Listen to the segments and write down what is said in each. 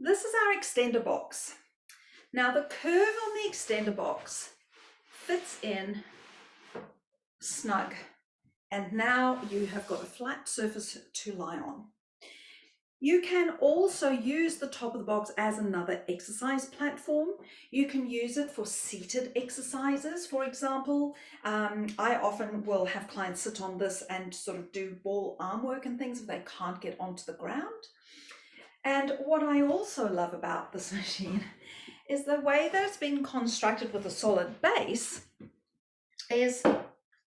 This is our extender box. Now the curve on the extender box fits in snug, and now you have got a flat surface to lie on. You can also use the top of the box as another exercise platform. You can use it for seated exercises, for example. I often will have clients sit on this and sort of do ball arm work and things if they can't get onto the ground. And what I also love about this machine is the way that it's been constructed with a solid base is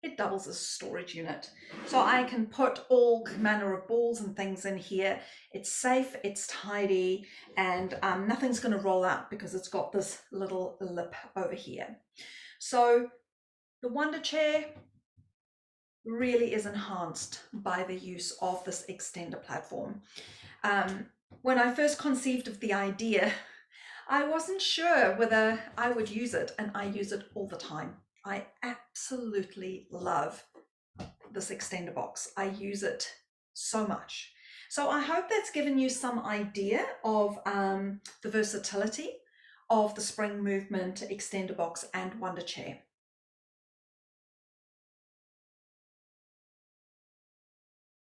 it doubles as a storage unit. So I can put all manner of balls and things in here. It's safe, it's tidy, and nothing's going to roll out because it's got this little lip over here. So the Wunda Chair really is enhanced by the use of this extender platform. When I first conceived of the idea, I wasn't sure whether I would use it, and I use it all the time. I absolutely love this extender box. I use it so much. So I hope that's given you some idea of the versatility of the spring movement extender box and Wunda Chair.